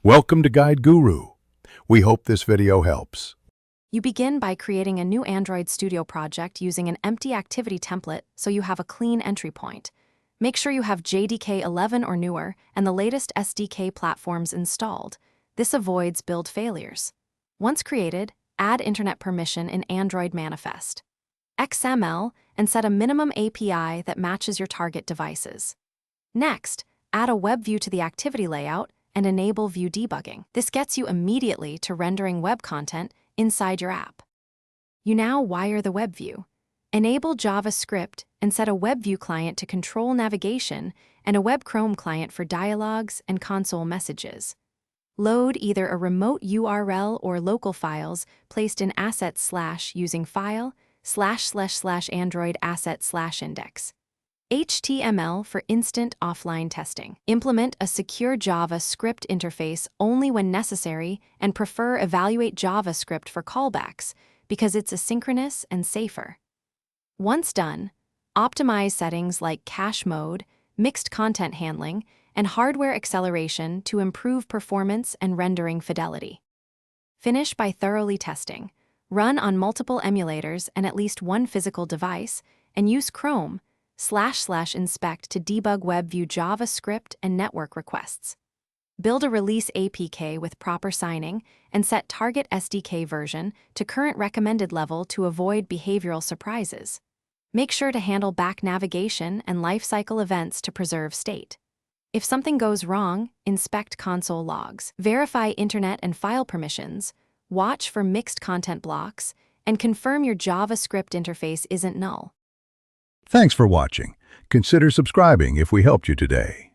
Welcome to Guide Guru. We hope this video helps. You begin by creating a new Android Studio project using an empty activity template so you have a clean entry point. Make sure you have JDK 11 or newer and the latest SDK platforms installed. This avoids build failures. Once created, add internet permission in Android Manifest. XML and set a minimum API that matches your target devices. Next, add a web view to the activity layout and enable view debugging. This gets you immediately to rendering web content inside your app. You now wire the web view. Enable JavaScript and set a web view client to control navigation and a web Chrome client for dialogues and console messages. Load either a remote URL or local files placed in assets/ using file / Android asset / index. HTML for instant offline testing. Implement a secure JavaScript interface only when necessary and prefer evaluate JavaScript for callbacks because it's asynchronous and safer. Once done, optimize settings like cache mode, mixed content handling, and hardware acceleration to improve performance and rendering fidelity. Finish by thoroughly testing. Run on multiple emulators and at least one physical device, and use Chrome / inspect to debug web view JavaScript and network requests. Build a release APK with proper signing and set target SDK version to current recommended level to avoid behavioral surprises. Make sure to handle back navigation and lifecycle events to preserve state. If something goes wrong, inspect console logs. Verify internet and file permissions, watch for mixed content blocks, and confirm your JavaScript interface isn't null. Thanks for watching. Consider subscribing if we helped you today.